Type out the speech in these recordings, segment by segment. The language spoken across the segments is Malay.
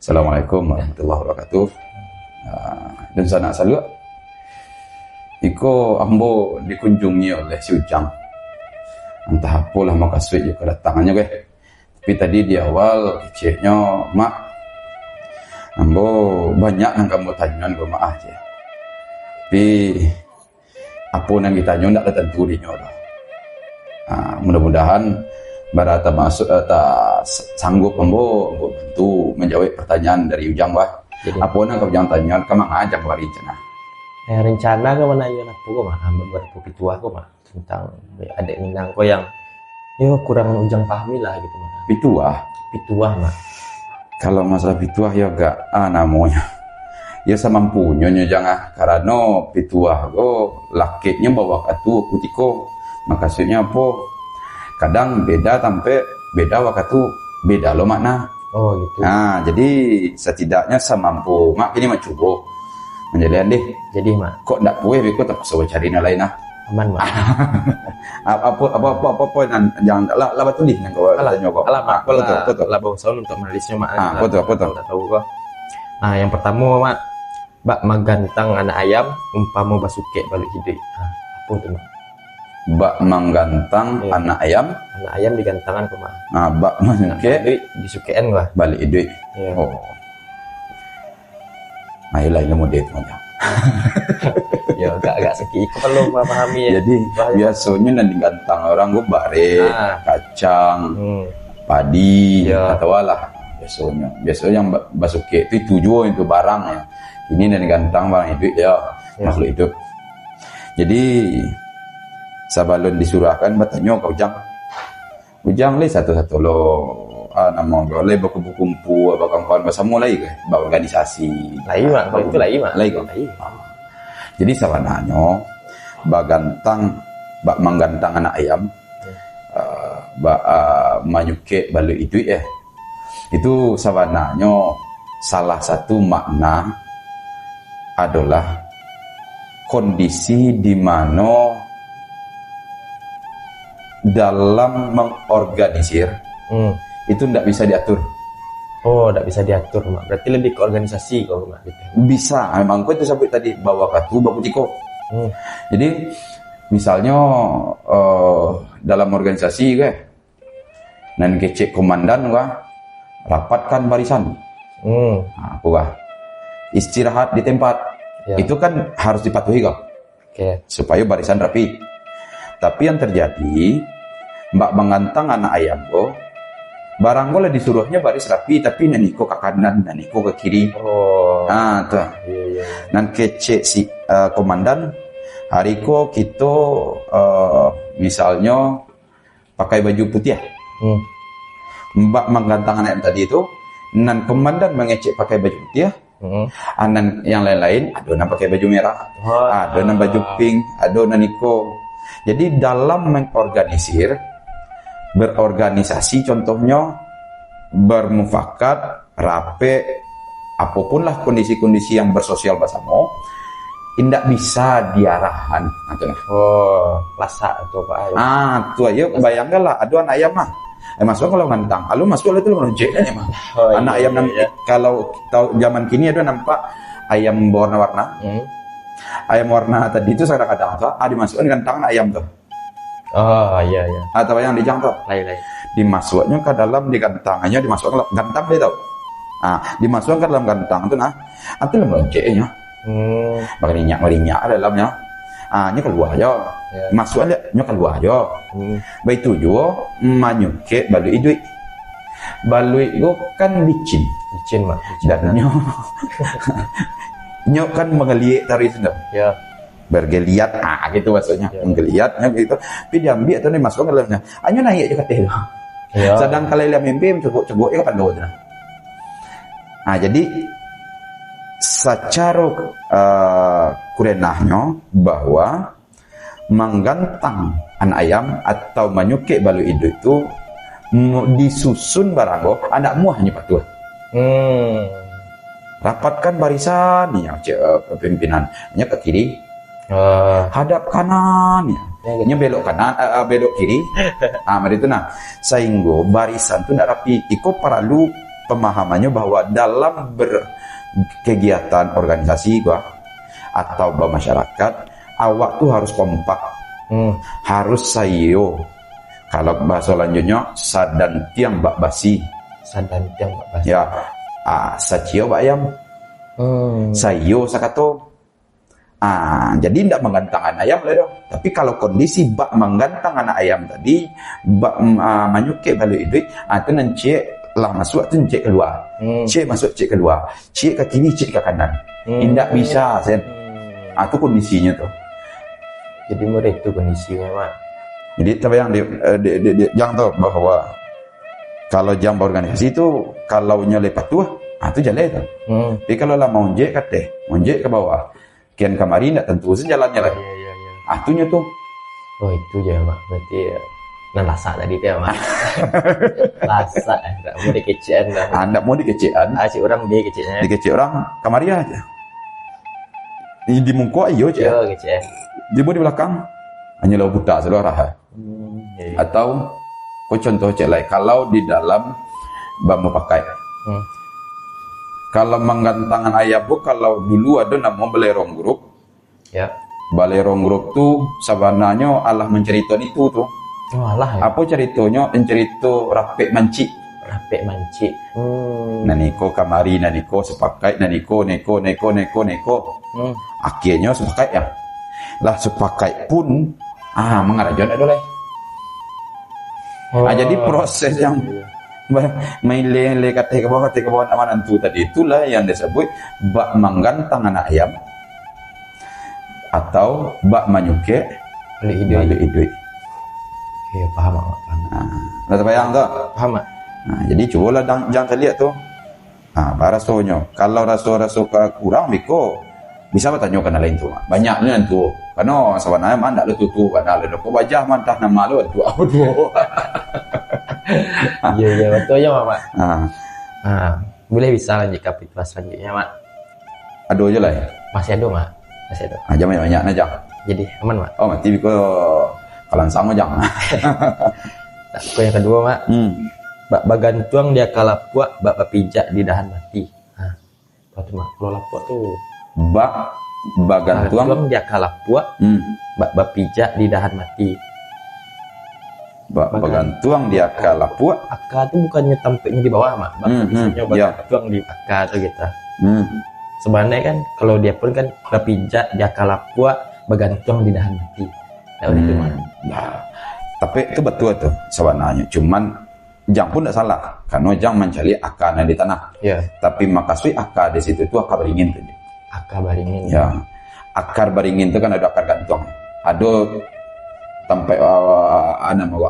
Assalamualaikum warahmatullahi wabarakatuh. Dan sana salut. Iko ambo dikunjungi oleh si Ujang. Entah apalah makasih ya kedatangannya guys. Tapi tadi di awal kecilnya mak ambo banyak yang kamu tanya gue maaf aja. Tapi apa yang ditanya tidak tentu dinya dah. Mudah-mudahan barata masuk tak sanggup ambo bantu menjawab pertanyaan dari Ujang bah. Jadi apa yang kau jangan tanya kamu ngajak bari cenah. Rencana ke mana ya aku kok mah beberapa pitua kok mah tentang adik minang kok yang kurang Ujang pahami lah gitu mah. Pituah mah. Kalau masalah pituah ya gak namanya. Ya semampunya jangan karena pituah go lakinya bawa katu kutiko makasihnya apa kadang beda sampai beda waktu beda lo makna. Oh gitu. Nah jadi setidaknya semampu mak ini mah coba menjadian deh. Jadi mak kok ndak puas biko terpaksa cari lain nah. Aman mak. apa jangan lah batu deh nang kau tanya kok. Alah mak betul. Lah bawang untuk menulisnya mak. Betul. Tak tahu kok. Nah yang pertama mak bak magantang anak ayam umpama basuke balik hidup. Apa itu mak? Bak menggantang anak ayam digantangan ke mak. Nah bak menyuke disukean gua balik hidup. Ya. Oh. Ayolah ilmu dia tu macam. Ya agak seki perlu memahami ya. Jadi biasanya nanti gantang orang gue bare, kacang, padi, atau lah biasanya yang basuke itu tujuan itu barang ya. Ini nanti gantang barang hidup ya, makhluk hidup. Jadi sabalun disurahkan bertanya kau Ujang le satu-satu lo nama boleh berkumpul apa kawan-kawan bersama lagi ke organisasi lain mak kalau itu lain mak lain. Jadi sabananya bagantang bak menggantang anak ayam manyuke balu itu itu sabananya salah satu makna adalah kondisi di mana dalam mengorganisir itu tidak bisa diatur. Oh, tidak bisa diatur mak. Berarti lebih ke organisasi kalau mak gitu. Bisa, memang kau itu sampai tadi bawa kartu bawa tiko. Jadi misalnya dalam organisasi ke, nan kecek komandan ke, rapatkan barisan. Nah, aku istirahat di tempat. Ya. Itu kan harus dipatuhi kok. Supaya barisan rapi. Tapi yang terjadi, mbak mengantang anak ayam kok, barang boleh disuruhnya baris rapi, tapi naniko ke kanan, naniko ke kiri. Oh. Nah, tuh. Iya. Nan kece si komandan, hari ko kita misalnya pakai baju putih ya. Mbak menggantang anak ayam tadi itu, nan komandan mengecek pakai baju putih ya. Anan yang lain-lain, adonan pakai baju merah, adonan baju pink, adonan niko. Jadi dalam mengorganisir, berorganisasi contohnya bermufakat, rapi, apapun lah kondisi-kondisi yang bersosial bersama, tidak bisa diarahan. Lasak atau apa? Tuh ayo bayangkanlah, aduan ayam mah. Masuk kalau ngantang, lalu masuk itu lo nonjek aja mah. Anak ayam nanti kalau tahu zaman kini ada nampak ayam warna-warna. Ayam warna tadi itu kadang-kadang dimasukkan dengan tangan ayam tuh. Oh iya. Atau yang dijang tuh. Lain. Dimasuknya ke dalam digantangannya dimasukkan ke gantang dia tahu. Dimasukkan ke dalam gantang itu nanti loncengnya. Merinyak dalamnya. Nya keluar aja. Masuknya nya keluar aja. Baik itu juga manyuke balu idui. Balu itu kan licin mak. Dan nyok kan mengeliat dari sana. Ya. Bergeliat, gitu maksudnya. Ya. Menggeliatnya gitu. Tapi diambil atau dimasukkan ke dalamnya. Hanya naik aja katanya. Ya. Sedang kalau dia mimpi cegok ya kan doa. Jadi secara kurenahnya bahwa menggantang anak ayam atau menyuke balu hidup itu disusun barango anakmu hanya patuh. Rapatkan barisan pimpinannya ke kiri, hadap kanan ya, belok kanan, belok kiri. Mari itu sehingga barisan itu tidak rapi. Iko perlu pemahamannya bahwa dalam berkegiatan organisasi gua atau bermasyarakat, awak tuh harus kompak, harus sayo. Kalau bahasa lanjutnya sadan tiang bak basi. Sadan tiang bak basi. Ya, sacio bak ayam. Sayo sakato. Jadi tidak menggantang anak ayam lah dong. Tapi kalau kondisi bak menggantang anak ayam tadi, bak manyuke balik duit, itu nanti lah masuk tu cek keluar. Cek masuk cek keluar. Cek ke kiri, cek ke kanan. Tidak bisa, sen. Itu kondisinya tuh. Jadi murid itu kondisinya, Mak. Jadi tapi yang yang tahu bahwa kalau jam organisasi itu kalau lepas tuh, itu jalan itu. Tapi kalau lah mau jek kate, mau jek ke bawah. Kian kamari tidak tentu sejalannya lah. Iya. Atunya tuh. Oh itu aja Mak. Berarti lasa tadi tuh ya Mak. Lasa, tidak mau dikecean dah. Tidak mau dikecean. Si orang dia keceknya. Dikecek orang kamari aja. Di muka ayo aja. Yo kecek. Di belakang hanya lo buta seluruh raha. Iya. Atau kau contoh cek lain. Kalau di dalam bambu pakai. Kalau menggantangan ayam bu, kalau dulu ada nama belerong grup. Ya. Belerong grup tu sebenarnya Allah menceritakan itu tuh. Oh Allah. Ya? Apa ceritanya? Cerita rapek manci. Rapek manci. Naniko kamari, naniko sepakai, naniko neko. Akhirnya sepakai ya. Lah sepakai pun mengarajon ada lah. Jadi proses yang maile kata ke bawah amanan tu tadi itulah yang disebut bak menggantang anak ayam atau bak manyuke balik idui. Iya paham. Nah, bayang tak? Paham. Jadi cobalah jangan lihat tu. Rasanya kalau rasa kurang biko bisa bertanya kena lain tu. Banyak ni tu. Karena sebenarnya mana ada tutu karena ada kok wajah mantah nama lu tu apa tu. Iya betul ya Mak. Boleh bisa lanjut ke pituah selanjutnya Mak. Aduh aja lah ya. Masih ada Mak. Masih ada. Jangan banyak aja. Jadi aman Mak. Oh mati biko kalan sama jangan. Aku yang kedua Mak. Bak bagantuang dia kalapuak bak pijak di dahan mati. Itu Mak. Kalau lapuak tu bak bagantuang dia kalapuak bak pijak di dahan mati. Bagantuang dia kalapuak. Akar tu bukannya tampaknya di bawah Mak. Maksudnya bagantuang di akar tu gitu. Sebenarnya kan kalau dia pun kan berpijak dia kalapuak bagantuang di dahan mati. Itu Mak. Tapi itu betul tuh sebenarnya. Cuman jang pun tidak salah karena jang mencari akar di tanah. Ya. Tapi makasih akar di situ itu akar beringin tuh. Akar beringin. Ya. Akar beringin itu kan ada akar gantung. Ada sampai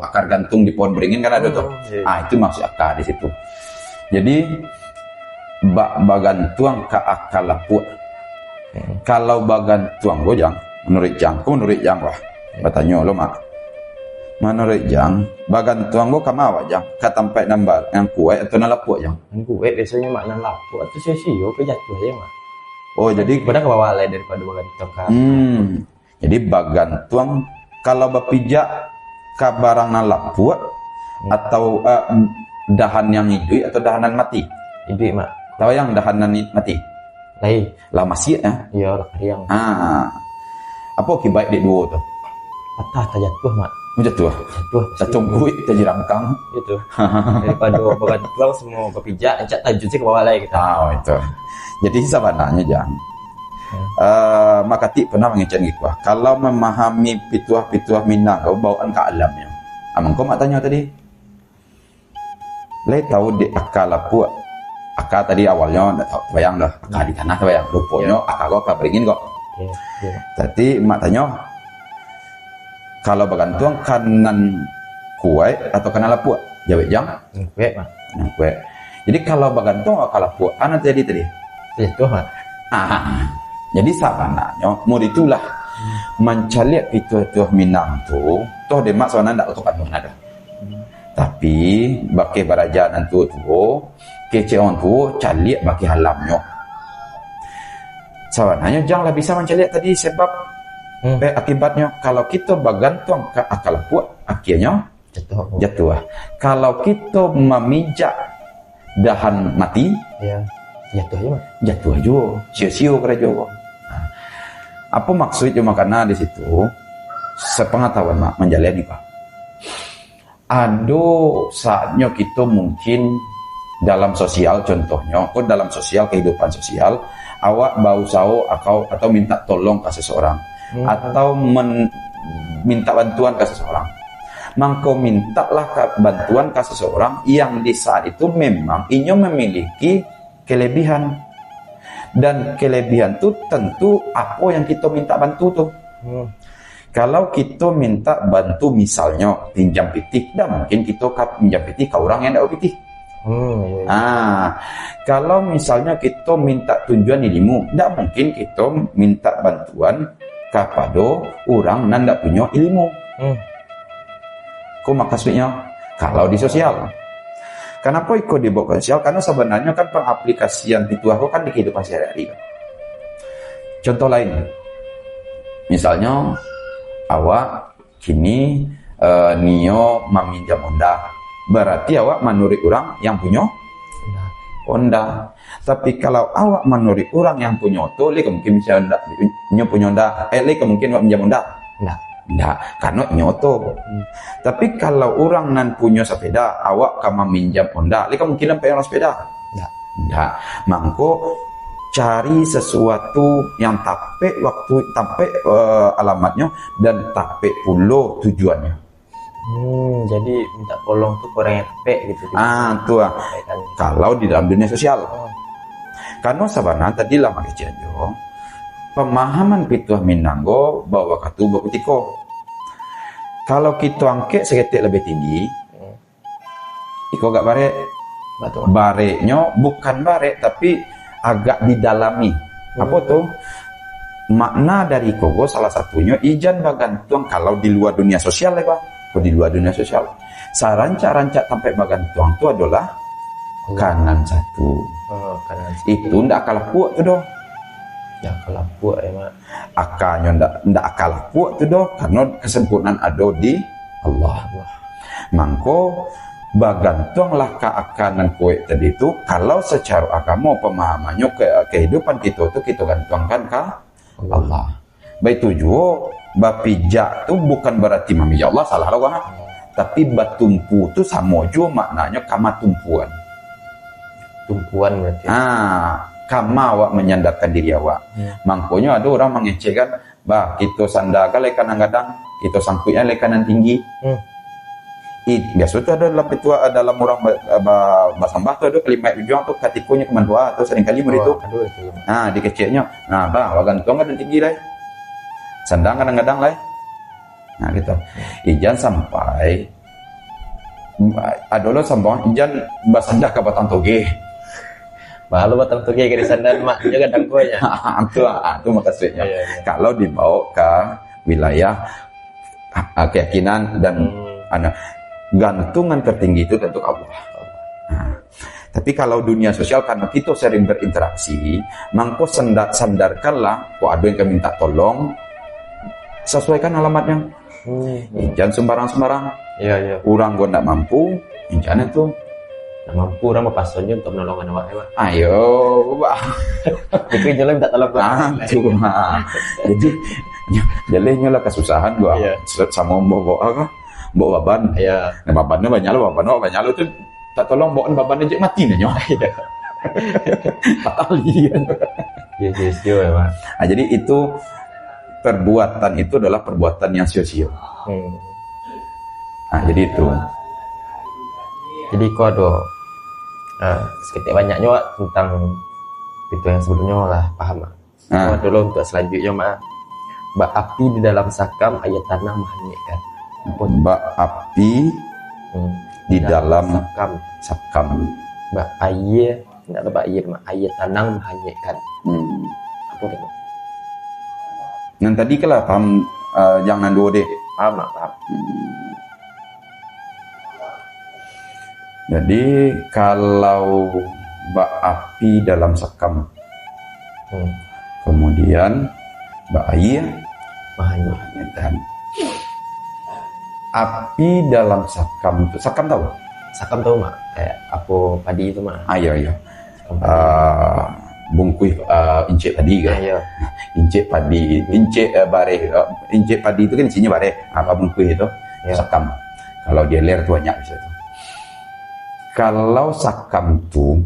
akar gantung di pohon beringin kan ada tuh. Itu maksud akar di situ. Jadi bagantuang ke akar lapuak. Kalau bagantuang gojang menurut jang wah. Bertanya lo Mak. Menurut jang bagantuang go kama jang ka tempat nambal yang kuat atau nalapuak jang. Yang kuat biasanya Mak nalapuak itu sio ke jatuh aja Mak. Oh jadi pada ke bawah lah daripada bagantuang ka. Jadi bagantuang kalau berpijak ke barang nalapuak atau dahan yang hidup atau dahanan mati. Hidup Mak. Tahu yang dahanan mati? Lai. Lah masih ya? Iya lah kariang. Apa akibat di dua tu? Patah terjatuh Mak. Jatuh. Tercungkuit terjerangkang. Itu. Daripada bagantuang semua berpijak, encak tajud ke bawah lah kita. Itu. Jadi sebenarnya jang. Makati pernah mengecan gitu. Kalau memahami pituah Minang, kau bawaan ke alamnya. Kau mak tanya tadi. Lai tahu di akar lapuak. Akar tadi awalnya tak tahu bayang dah. Akar di tanah bayang. Rupanya akar kau akar beringin kok. Tadi mak tanya. Kalau bagantuang kanan kuai atau kanan lapuak? Jawab jang. Kuai Mak. Kuai. Jadi kalau bagantuang akar lapuak, ana jadi tadi. Itu Mak. Jadi sebenarnya mau itulah mencari itu Minang tu toh demak sebenarnya tidak untuk anu ada. Tapi bagi barajan tu keceon tu cari bagi halamnya. Sebenarnya janganlah bisa mencari tadi sebab akibatnya kalau kita bergantung ke akal lapuak akhirnya jatuh. Kalau kita memijak dahan mati, ya jatuh aja mah. jatuh aja, sio-sio kerja. Nah, apa maksudnya? Karena di situ sepengetahuan mak menjalani pak. Ado saatnya kita mungkin dalam sosial, contohnya, dalam sosial, kehidupan sosial, awak bau sao atau minta tolong ke seseorang, atau minta bantuan ke seseorang. Mangko mintalah bantuan ke seseorang yang di saat itu memang inyo memiliki kelebihan. Dan kelebihan itu tentu apa yang kita minta bantu tuh. Kalau kita minta bantu misalnya pinjam pitih, dah mungkin kita pinjam pitih ke orang yang tidak pitih. Kalau misalnya kita minta tujuan ilmu, tidak mungkin kita minta bantuan kepada orang yang tidak punya ilmu. Kok maksudnya? Kalau di sosial. Kenapa ikut dibawa sosial? Karena sebenarnya kan pengaplikasian itu aku kan di kehidupan sehari-hari. Contoh lain, misalnya awak kini Nio meminjam Honda. Berarti awak menurut orang yang punya Honda. Tapi kalau awak menurut orang yang punya auto, mungkin bisa punya Honda. Mungkin awak pinjam Honda. Enggak, karena nyoto. Tapi kalau orang nan punya sepeda, awak kama minjam Honda, mungkin sampai orang sepeda. Enggak. Mangko cari sesuatu yang tape waktu tape alamatnya dan tape pulo tujuannya. Jadi minta tolong tuh orang yang tape gitu. Tuh. Kalau di dalam dunia sosial. Karena sebenarnya tadi lama kecil pemahaman pituah Minanggo bahwa katu bakutiko. Kalau kita angket seketik lebih tinggi, iko gak barek. Bareknya bukan barek tapi agak didalami. Apa tuh? Makna dari kogo salah satunya ijan bagantuang kalau di luar dunia sosial ya Pak. Di luar dunia sosial. Saranca-ranca sampai bagantuang itu adalah kanan satu. Itu ndak kalah puak tuh dong. Ya kalah puak ya mak. Akanya ndak kalah puak tuh dong karena kesempurnaan ada di Allah. Mangko bagantuanglah ke akanan kue tadi itu kalau secara agama pemahamannya kehidupan kita itu kita gantuangkan ke Allah. Baik tujuh bapijak tuh bukan berarti mamija Allah salah lah tapi batumpu itu sama juga maknanya kama tumpuan berarti. Kama awak menyandarkan diri awak. Mangkonya ada orang mengecehkan, bah kita sandaga le kadang-kadang kita sangkutnya le kanan tinggi. Biasa itu ada dalam orang basambah tu ada kalimat ujung tu katikunya kemandua atau seringkali begitu. Dikeceknya. Bah wagantung kan tinggi lah. Sandang kadang-kadang lah. Gitu. Ijan sampai ada lo sambang ijan basandah ke batang toge. Balu batang toge ke sandan mak dia kadang kuenya. Itu maksudnya. Kalau dibawa ke wilayah keyakinan dan gantungan tertinggi itu tentu Allah. Tapi kalau dunia sosial karena kita sering berinteraksi, mangko sandarkanlah kok ada yang minta tolong, sesuaikan alamatnya. Jangan sembarang-sembarang. Orang gua ndak mampu, jangan itu. Mampu orang pasalnya untuk menolong anak awak. Ayo, Pak. Itu jalan minta tolong cuma. Jadi jalannya lah kesusahan gua. Sama bawa baban. Nah, babannya banyak lo tuh tak tolong bawa babannya jadi mati nanya. Fatali kan. Sio ya, Pak. Jadi itu perbuatan itu adalah perbuatan yang sio-sio. Jadi itu. Jadi kok ada seketik banyaknya Wak, tentang itu yang sebelumnya lah paham Mak. Dulu untuk selanjutnya Mak, bak api di dalam sakam ayat tanah menghanyutkan. Bak api di dalam sakam. Bak air, tidak ada bak air Mak, ayat tanah menghanyutkan. Apa itu Mak? Yang tadi kelah paham jangan dua deh. Paham Mak, paham. Jadi kalau bak api dalam sakam, kemudian bak air menghanyutkan. Api dalam sakam itu, sakam tahu? sakam tahu mak kayak apa padi itu mak. Ayo. Sakam padi. Bungkui incik padi kan. Ayo. Incik padi, bare, incik padi itu kan isinya bare. Apa bungkui itu? Ya. Sakam. Kalau dia ler itu banyak bisa itu. Kalau sakam itu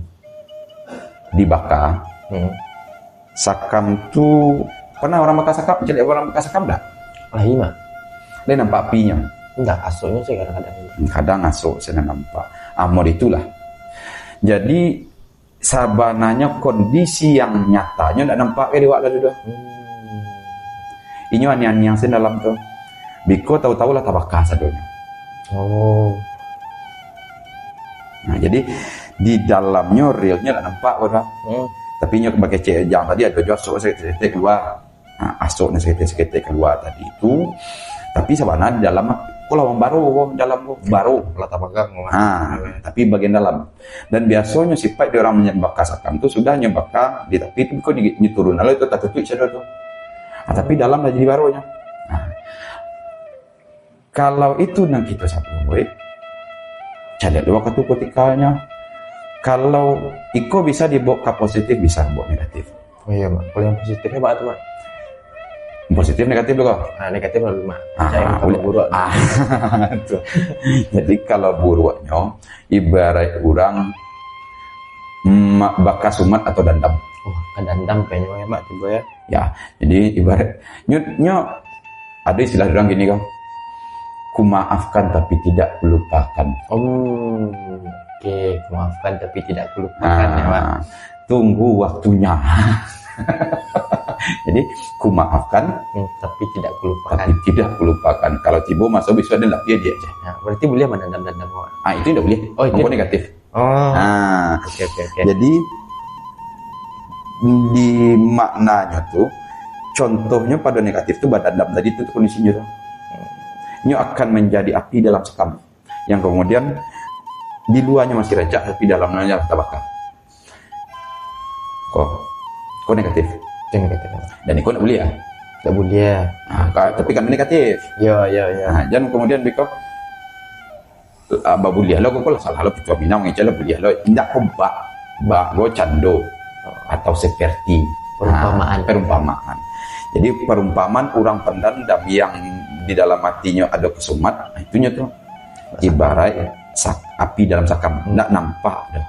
dibakar, sakam itu pernah orang bakar sakam, jadi orang bakar sakam enggak? Lah iya mak. Dia nampak apinya. Enggak, asoknya sih kadang-kadang. Kadang asok saya nampak. Amor itulah. Jadi sabananya kondisi yang nyatanya enggak nampak ke diwak dah sudah. Ini anian yang sen dalam tu. Biko tahu-tahu lah tabakar sadonya. Oh. Nah, jadi di dalamnya realnya enggak nampak orang. Tapi nyo pakai cejang tadi ada josok sekete keluar. Nah, asoknya sekete keluar tadi itu. Tapi sebenarnya di dalam kok lawang baru dalam baru Latar belakang. tapi bagian dalam. Dan biasanya sifat dia orang menyembakar sakam itu sudah nyembakar di tapi itu kok diturun lalu itu tak tutup saja tu. Tapi dalam dah jadi barunya. Nah, kalau itu nang kita sabui cari dua waktu ketikanya. Kalau iko bisa dibawa ke positif, bisa dibawa negatif. Oh iya mak, kalau yang positifnya apa tuh mak? Positif negatif dulu kok. Negatif lalu mak. Saya kalau buruk. Jadi kalau buruknya ibarat orang bakas sumat atau dandam. Oh, kan dandam kayaknya ya mak tiba ya. Ya, jadi ibarat nyo ada istilah orang gini kok. Ku maafkan tapi tidak lupakan. Oke, maafkan tapi tidak lupakan ya mak. Tunggu waktunya. Jadi ku maafkan tapi tidak lupakan. Tapi tidak lupakan. Kalau tiba masuk bisa ada dia aja. Nah, berarti boleh mendendam-dendam mak. Itu tidak boleh. Oh, itu negatif. Oke. Jadi di maknanya tuh contohnya pada negatif tuh badandam tadi itu kondisinya tuh. Nyo akan menjadi api dalam sekam yang kemudian di luarnya masih rejak tapi dalamnya terbakar. Kok negatif? Itu negatif. Dan itu tidak boleh ya? Tidak boleh. Tapi kan negatif. Ya. Dan kemudian biko babuliah lo kok salah lo pitua minang ngecel buliah lo tidak kok go cando atau seperti perumpamaan. Jadi perumpamaan orang pendendam yang di dalam hatinya ada kesumat, itunya tuh ibarat api dalam sakam, tidak nampak dah.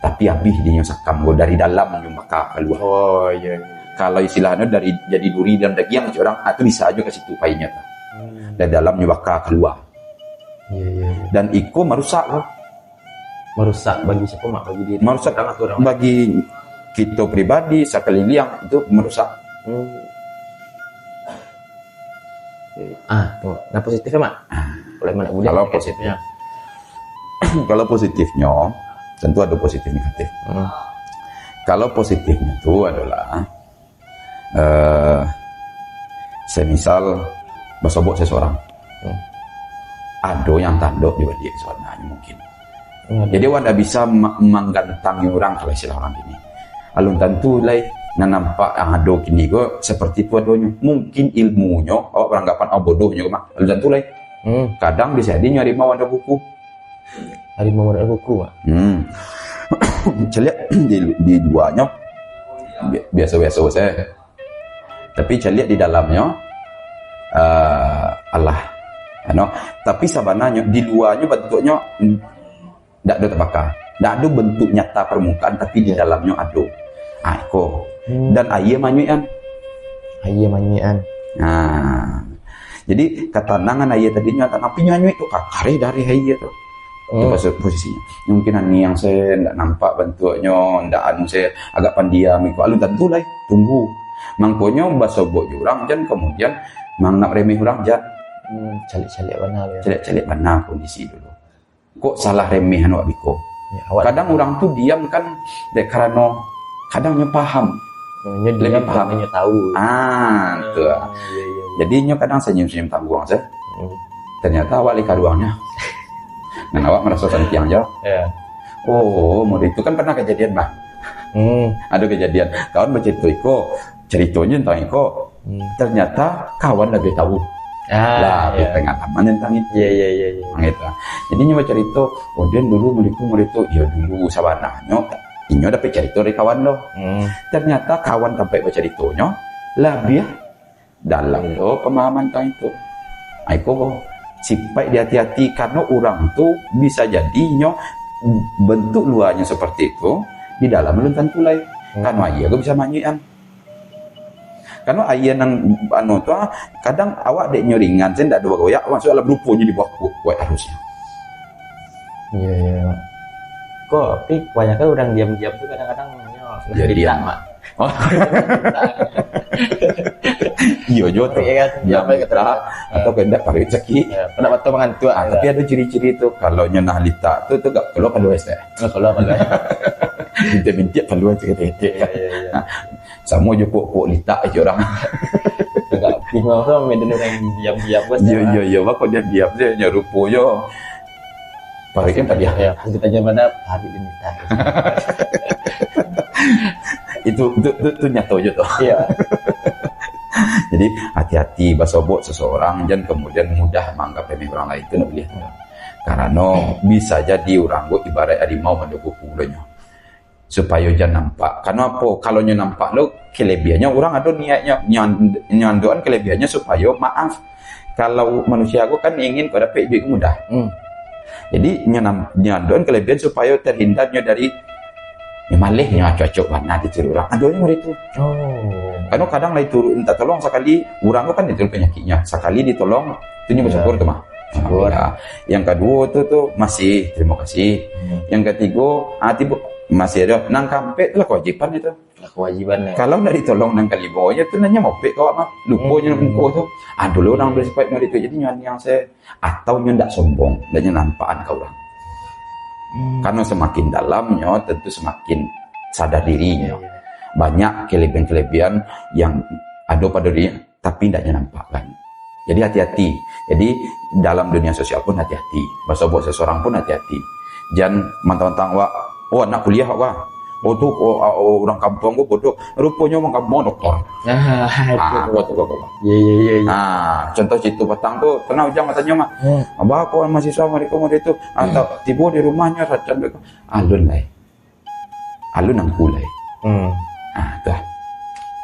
Tapi api di sakam go dari dalam nyumbaka keluar. Oh iya. Kalau istilahnya dari jadi duri dan daging orang itu bisa aja ke situ painya tuh. Dari dalam nyumbaka keluar. Iya. Dan iko merusak loh. Merusak bagi siapa mak? Bagi diri. Merusak bagi kita pribadi sekeliling itu merusak. Nah positifnya mak? Boleh mana boleh? Kalau positifnya, kalau positifnya tentu ada positif negatif. Kalau positifnya itu adalah semisal bersobok seseorang, ada yang tanduk di balik sebenarnya mungkin. Jadi wanda bisa menggantangi orang kalau istilah orang ini. Alun tentu lai nampak yang ada kini go seperti itu adanya. Mungkin ilmunya, beranggapan bodohnya mak. Alun tentu lai. Kadang bisa dia nyari mau ada buku. Hari mau ada buku mak. Celiak di duanya biasa-biasa saya. Tapi celiak di dalamnya Allah. Tapi sebenarnya di luarnya bentuknya tidak ada terbakar. Tidak ada bentuk nyata permukaan tapi di dalamnya ada. Dan ayah manyuan. Jadi ketenangan ayah tadinya tapi nyanyi itu kakare dari ayah tuh. Itu posisinya. Mungkin ani yang saya tidak nampak bentuknya, tidak anu saya agak pandiam ikut alun tentu lah. Tunggu. Mangkonya basobok jurang dan kemudian mang nak remeh orang jan. Calik-calik mana ya? Calik-calik mana kondisi dulu. Kok salah remeh anu biko? Ya, kadang orang tuh diam kan karena kadang paham. Lebih paham, tahu. Tuh. Jadi kadang senyum-senyum tanggung saya. Ternyata awak lika ruangnya. Dan awak merasa santiang jauh. Mau itu kan pernah kejadian bah. Ada kejadian. Kawan bercerita ceritanya tentang Iko. Ternyata kawan lebih tahu. lah iya. pengalaman tentang itu. Iya. Gitu. Jadi nyoba cerita, dan dulu mereka ya dulu sabananya inyo dapat cerita dari kawan lo. Ternyata kawan sampai baca ceritanya lebih dalam lo pemahaman tentang itu. Aiko sipai hati-hati karena orang tuh bisa jadinya bentuk luarnya seperti itu di dalam belum tentu lain. Karena iya gue bisa manyian. Karena ayah nang anu tuh kadang awak dek nyoringan sen ndak dua goyak masuk dalam rupanya di bawah kuat harusnya. Iya. Kok tapi kebanyakan orang diam-diam tuh kadang-kadang Ya, diam. Mak. Oh. Iya jo tuh. Iya kan? Ya Sampai kita atau kendak pakai rezeki. Ya, pendapat tuh mengantuk. Tapi ada ciri-ciri tuh kalau nyonah lita tuh gak kalau kalau es teh. Kalau apa lah. Minta kalau cerita. Iya. Sama je pok lita aja orang. Agak bingung sama medan orang diam-diam bos. Iya, kok dia diam dia nyerupo yo. Pakai tadi Ya, kita aja mana hari ini kita. itu nyata aja tuh. Iya. Jadi hati-hati basobok seseorang dan kemudian mudah menganggap remeh orang lain itu nak boleh. Karena bisa jadi orang gue ibarat harimau mendukung pulanya. Supaya jangan nampak. Karena apa? Kalau nyo nampak lo kelebihannya orang ada niatnya nyanduan kelebihannya supaya maaf. Kalau manusia aku kan ingin kau dapat duit mudah. Jadi nyanduan kelebihan supaya terhindarnya dari malihnya cocok mana ditiru orang. Adanya itu. Karena kadang lah itu minta tolong sekali orang kan itu penyakitnya. Sekali ditolong itu nya bersyukur tuh mah. Ya. Yang kedua tuh masih terima kasih. Yang ketiga tiba masih ada nang kampe itu lah kewajiban itu. Kewajibannya. Kalau nggak ditolong nang kali bawahnya tuh nanya mau pek kau mah lupanya nang tuh. Dulu orang bersifat itu jadi yang saya atau ndak sombong dan nampaan kau orang. Karena semakin dalamnya tentu semakin sadar dirinya. Banyak kelebihan-kelebihan yang ada pada dirinya tapi tidak nampakkan. Jadi hati-hati. Jadi dalam dunia sosial pun hati-hati. Basobok seseorang pun hati-hati. Jangan mentang-mentang anak kuliah tuh orang kampung gua bodoh. Rupanya orang kampung dokter. Iya. Contoh situ petang tuh kenal ujang katanya mah. Abah kok mahasiswa mereka mau itu atau tiba di rumahnya racan mereka. Alun nang kulai. Tuh.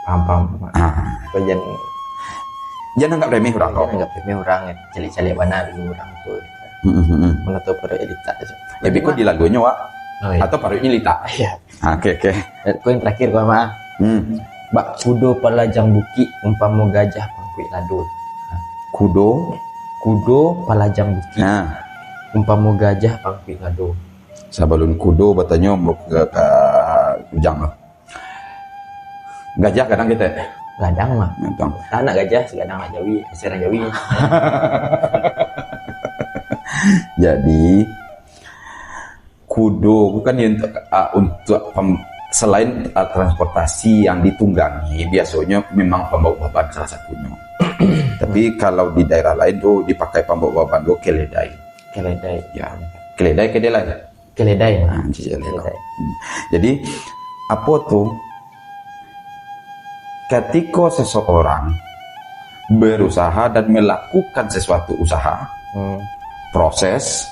Paham. Bagian jangan anggap remeh orang kok. Anggap remeh orang celik-celik mana dulu orang tuh. Mana tahu pada elita aja. Ya biko di lagunya iya. atau parunya lita. Iya. Oke. Kau yang terakhir gua mah. Bak kudo palajang buki umpama gajah pangkuit lado. Kudo palajang buki. Umpama gajah pangkuit lado. Sabalun kudo batanya mau ke ujang. Gajah kadang kita. Gadang mah. Mentang. Anak gajah segadang nak jawi, serang jawi. Jadi kudo bukan untuk selain transportasi yang ditunggangi biasanya memang pembawa beban salah satunya. Tapi kalau di daerah lain tuh dipakai pembawa beban tuh keledai. Ya, keledai. Keledai. Jadi apa tuh? Ketika seseorang berusaha dan melakukan sesuatu usaha, proses,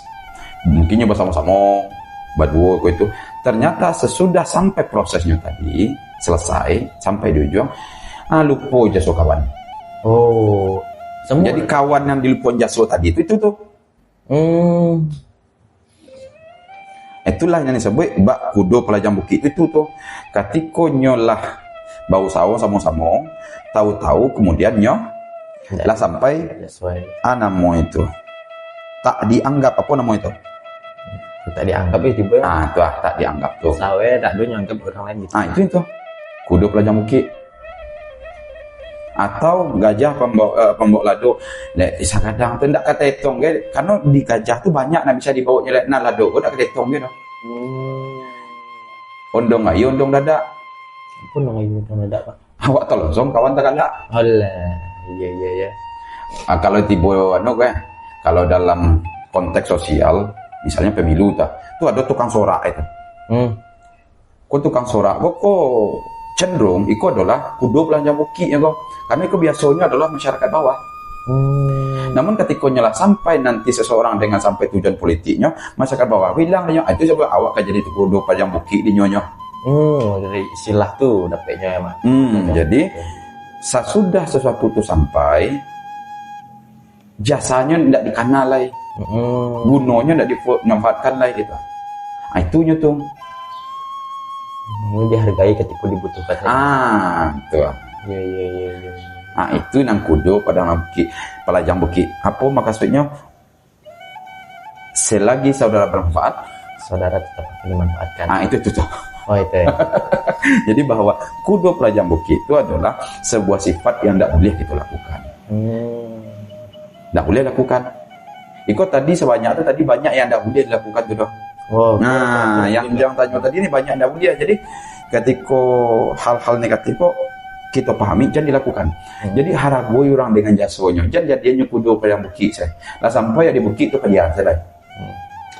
mungkinnya bersama-sama, berdua itu, ternyata sesudah sampai prosesnya tadi, selesai, sampai di ujung, lupa jaso kawan. Semua. Jadi kawan yang dilupa jaso tadi itu tuh. Itulah yang disebut bak kudo pelajang bukit itu tuh. Ketika nyolah bau sawo sama-sama, tahu-tahu kemudiannya lah sampai namo itu tak dianggap apa namo itu? Tak dianggap itu tiba. Tuh tak dianggap tuh. Sawe tak do nyanggap orang lain gitu. Itu kudo pelajang bukit. Atau gajah pembawa lado. Isa kadang tu ndak kata hitung ke, karena di gajah tu banyak nak bisa dibawa nyelek na lado, ndak kata hitung gitu. Ondong ayo ondong dadak. Pun dong ayo ondong dadak, Pak. Awak tolong kawan tak ada. Alah, iya. Kalau tiba kalau dalam konteks sosial, misalnya pemilu tu ada tukang sorak itu. Kok tukang sorak kok cenderung itu adalah kudo belanja buki ya kok. Karena itu biasanya adalah masyarakat bawah. Namun ketika nyalah sampai nanti seseorang dengan sampai tujuan politiknya, masyarakat bawah bilang dia itu sebab awak kan jadi kudo pajang bukit di nyonyo. Dari istilah tuh dapetnya ya mak. Jadi sesudah sesuatu itu sampai, jasanya tidak dikenal lagi, gunanya tidak dimanfaatkan lagi gitu. Itunya tuh. Dihargai ketika dibutuhkan. Tuh. Iya. Itu nang kudo pada bukit, pelajang bukit. Apa maksudnya? Selagi saudara bermanfaat, saudara tetap dimanfaatkan. Itu tuh. Oh itu ya. Jadi bahwa kudo pelajang bukit itu adalah sebuah sifat yang tidak boleh kita lakukan. Tidak boleh lakukan. Ikut tadi sebanyak itu tadi banyak yang tidak boleh dilakukan tuh. Yang jangan tanya tadi ini banyak tidak boleh. Jadi ketika hal-hal negatif kok kita pahami jangan dilakukan. Jadi haragoi orang dengan jasanya. Jangan jadinya kudo pelajang bukit saya. Lah sampai di bukit itu kalian saya.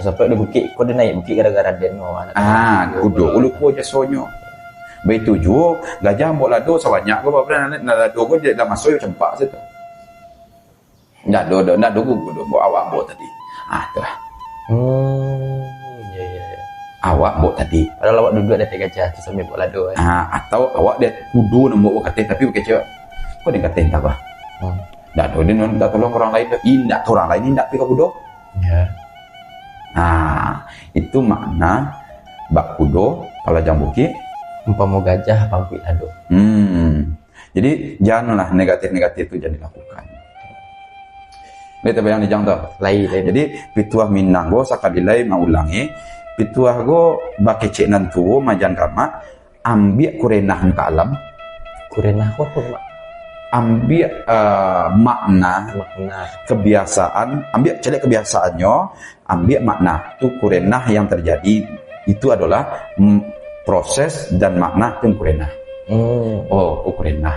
Sampai di bukit, kau dia naik bukit gara-gara dia anak. Kudo, ulupo jasonyo. Begitu juga, gajah mbok lado sebanyak kau pernah nak lado kau dia dah masuk cempak situ. Nak do kudo mbok awak mbok tadi. Tuh. Iya. Awak mbok tadi. Padahal awak duduk di atas gajah tu sambil mbok lado. Atau awak dia kudo mbok kating tapi bukan cewek. Kau dia kating tak apa? Dak do dia nak tolong orang lain, indak orang lain indak pi kau kudo. Ya. Itu makna bak kudo pelajang bukit umpama gajah pangkui lado. Jadi janganlah negatif-negatif itu jangan dilakukan. Kita bayang dijang tu. Lain. Jadi pituah minang go sakadilai mau ulangi. Pituah go bakecek nantu majan kama ambil kurenah ke alam. Kurenah apa mak? Ambil makna kebiasaan, ambil celek kebiasaannya, ambil makna tu kurenah yang terjadi itu adalah proses dan makna tu kurenah. Kurenah.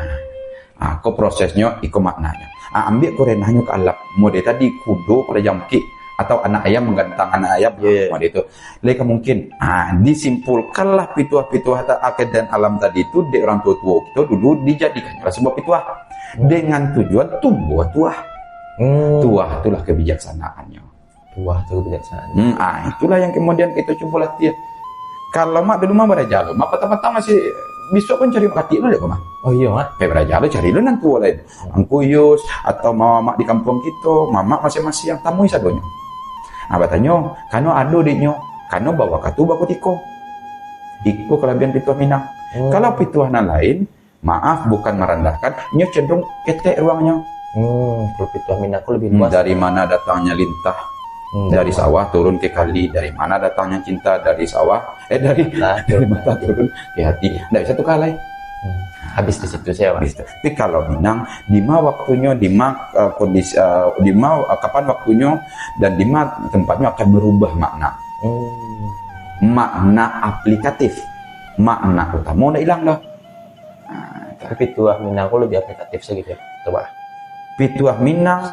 Kau prosesnya, ikut maknanya. Ambil kurenahnya ke alam. Model tadi kudo pada jamki atau anak ayam menggantang anak ayam. Model itu. Leka mungkin. Disimpulkanlah pituah-pituah akad dan alam tadi itu di orang tua-tua kita dulu dijadikanlah sebuah pituah dengan tujuan tumbuh tuah. Tuah itulah kebijaksanaannya. Tuah itu kebijaksanaan. Itulah yang kemudian kita coba latih. Kalau mak dulu mak berjalo, mak petang-petang masih besok kan cari makati dulu deh mak. Oh iya mak. Berjalo cari dulu nanti lain. Angkuyus atau mama mak di kampung kita, mama masing-masing yang tamu isadonya. Batanya, kano ado dinyo, kano bawa katu baku tiko. Iko kelebihan pituah Minang. Kalau pituah lain, maaf bukan merendahkan, nyo cenderung ketek ruangnya. Kalau pituah Minang aku lebih luas. Dari mana datangnya lintah? Dari sawah turun ke kali. Dari mana datangnya cinta? Dari sawah, dari mata turun ke hati. Nggak bisa tuh kalai. Habis di situ saya. Tapi kalau Minang, di mana waktunya, di mana kondisi, di mana kapan waktunya, dan di mana tempatnya akan berubah makna. Makna aplikatif, makna utama udah hilang dah. Tapi pituah Minang aku lebih aplikatif segitu ya. Coba. Pituah Minang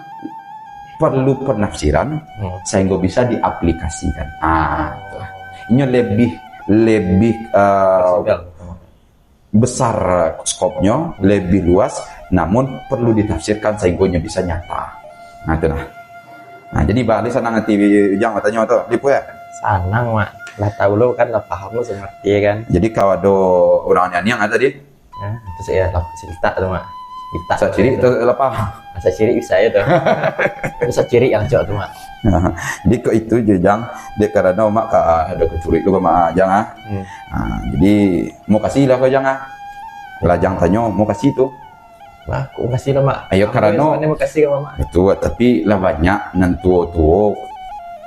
perlu penafsiran sehingga bisa diaplikasikan. Ini lebih besar skopnya, lebih luas, namun perlu ditafsirkan sehingga bisa nyata. Jadi balik sana nanti jangan tanya tuh, lipu ya? Sanang mak, lah tahu lo kan, lah paham lo seperti ya kan. Jadi kalau ada orang nyanyi yang ada tadi, terus ya lah cerita tuh mak. Kita saya ciri itu apa? Saya ciri bisa ya tuh. Terus saya ciri yang cok tuh mak. Jadi kok itu jejang dia karena mak ada kecurik lu sama jangan. Jadi mau kasih lah kau jangan. Lajang tanya mau kasih itu. Wah, aku kasih lah mak. Ayo karena mau kasih ke mama. Itu tapi lah banyak nantu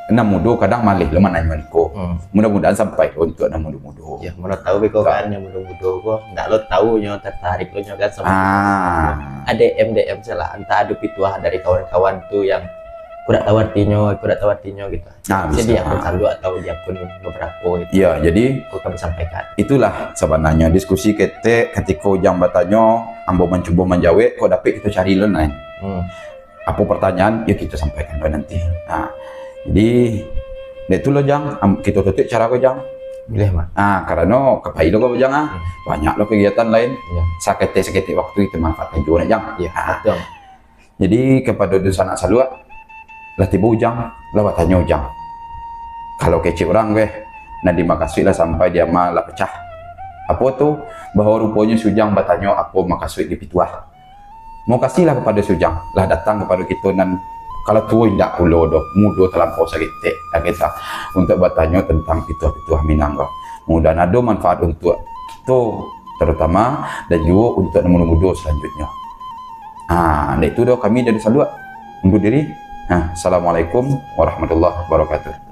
mudo kadang malih lo mana maniko. Mudah-mudahan sampai untuk mudo-mudo. Ya, mana tahu beko kan yang mudo-mudo kok. Ndak lo tahu nyo tertarik lo nyo kan sama. Ada DM salah entah ada pituah dari kawan-kawan tuh yang kurang tahu artinya gitu. Jadi dia pun saldo atau dia pun beberapa itu. Iya, jadi kami sampaikan. Itulah sebenarnya diskusi kita ketika jam bertanya, ambo mencoba menjawab, kok dapet kita cari lain. Apa pertanyaan ya kita sampaikan nanti. Jadi itu loh jang kita tutup cara kau jang. Boleh mak. Karena kepai lo kau jang banyak lo kegiatan lain. Sakit waktu itu manfaatkan juga jang. Betul. Jadi kepada dosa anak salua lah tiba ujang lah tanya ujang kalau kecil orang gue nah dimakasih lah sampai dia malah pecah apa tuh bahwa rupanya sujang bertanya apa makasih di pituah mau kasihlah kepada sujang lah datang kepada kita dan kalau tua tidak pulau doh mudo terlampau sakit kita untuk bertanya tentang pituah-pituah Minang kau mudah ada manfaat untuk kita terutama dan juga untuk muda-muda selanjutnya. Nah itu doh kami dari Salua undur diri. Assalamualaikum warahmatullahi wabarakatuh.